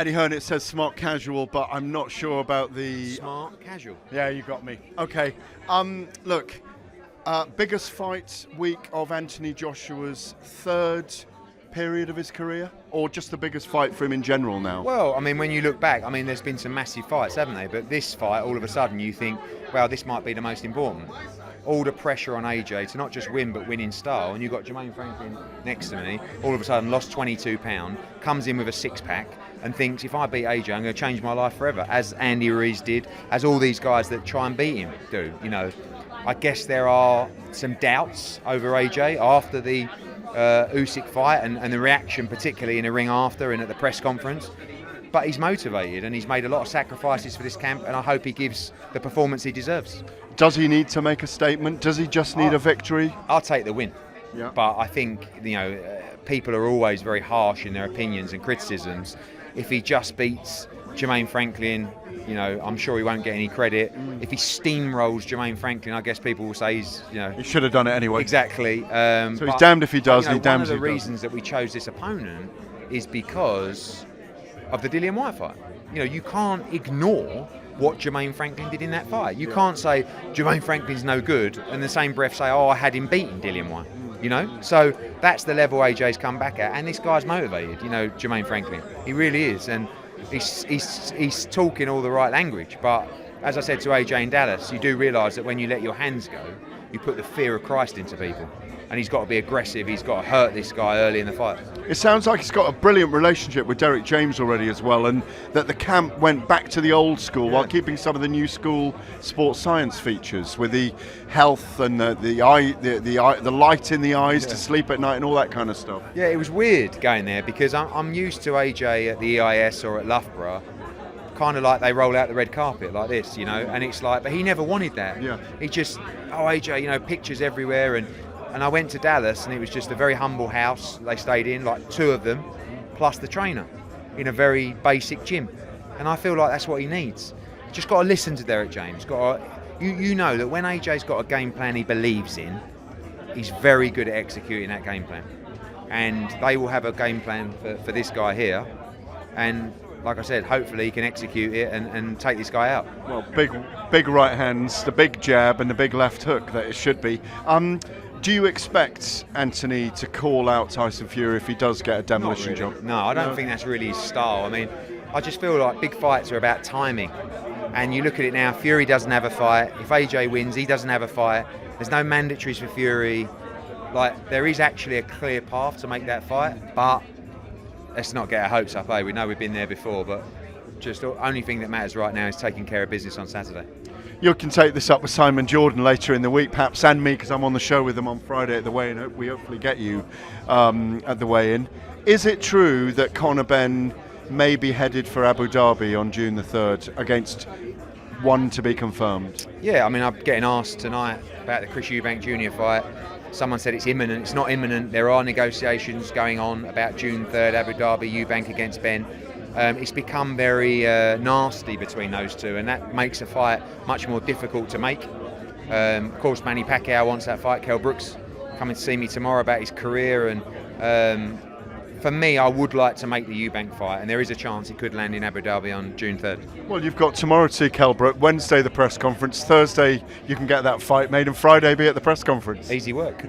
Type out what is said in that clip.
Eddie Hearn, it says smart casual, but I'm not sure about the... Smart casual. Yeah, you got me. Okay. Look, biggest fight week of Anthony Joshua's third period of his career, or just the biggest fight for him in general now? Well, I mean, when you look back, I mean, there's been some massive fights, haven't they? But this fight, all of a sudden, you think, well, this might be the most important. All the pressure on AJ to not just win, but win in style. And you've got Jermaine Franklin next to me, all of a sudden lost 22 pounds, comes in with a six-pack, and thinks, if I beat AJ, I'm going to change my life forever, as Andy Ruiz did, as all these guys that try and beat him do. You know, I guess there are some doubts over AJ after the Usyk fight and the reaction, particularly in the ring after and at the press conference. But he's motivated and he's made a lot of sacrifices for this camp, and I hope he gives the performance he deserves. Does he need to make a statement? Does he just need a victory? I'll take the win. Yeah. But I think, you know, people are always very harsh in their opinions and criticisms. If he just beats Jermaine Franklin, you know, I'm sure he won't get any credit. If he steamrolls Jermaine Franklin, I guess people will say he's, you know... He should have done it anyway. Exactly. So he's damned if he does, and he damns if he doesn't. One of the reasons that we chose this opponent is because of the Dillian Whyte fight. You know, you can't ignore what Jermaine Franklin did in that fight. You can't say Jermaine Franklin's no good and in the same breath say, oh, I had him beaten Dillian Whyte. You know, so that's the level AJ's come back at, and this guy's motivated. You know, Jermaine Franklin, he really is, and he's talking all the right language. But as I said to AJ in Dallas, you do realise that when you let your hands go, you put the fear of Christ into people. And he's got to be aggressive, he's got to hurt this guy early in the fight. It sounds like he's got a brilliant relationship with Derek James already as well, and that the camp went back to the old school while keeping some of the new school sports science features with the health and the light in the eyes to sleep at night and all that kind of stuff. Yeah, it was weird going there because I'm used to AJ at the EIS or at Loughborough, kind of like they roll out the red carpet like this, you know, and it's like, but he never wanted that. Yeah. He just, oh, AJ, you know, pictures everywhere, and I went to Dallas and it was just a very humble house they stayed in, like two of them, plus the trainer, in a very basic gym. And I feel like that's what he needs. Just got to listen to Derek James. You know that when AJ's got a game plan he believes in, he's very good at executing that game plan. And they will have a game plan for this guy here. And like I said, hopefully he can execute it and take this guy out. Well, big right hands, the big jab and the big left hook that it should be. Do you expect Anthony to call out Tyson Fury if he does get a demolition job? No, I don't think that's really his style. I mean, I just feel like big fights are about timing. And you look at it now, Fury doesn't have a fight. If AJ wins, he doesn't have a fight. There's no mandatories for Fury. Like, there is actually a clear path to make that fight, but let's not get our hopes up, eh? We know we've been there before, but just the only thing that matters right now is taking care of business on Saturday. You can take this up with Simon Jordan later in the week, perhaps, and me, because I'm on the show with them on Friday at the weigh-in. We hopefully get you at the weigh-in. Is it true that Conor Benn may be headed for Abu Dhabi on June the 3rd against one to be confirmed? Yeah, I mean, I'm getting asked tonight about the Chris Eubank Jr fight. Someone said it's imminent. It's not imminent. There are negotiations going on about June 3rd, Abu Dhabi, Eubank against Benn. It's become very nasty between those two, and that makes a fight much more difficult to make. Of course, Manny Pacquiao wants that fight. Kell Brook's coming to see me tomorrow about his career, and for me, I would like to make the Eubank fight, and there is a chance he could land in Abu Dhabi on June 3rd. Well, you've got tomorrow to see Kell Brook, Wednesday the press conference, Thursday you can get that fight made, and Friday be at the press conference. Easy work.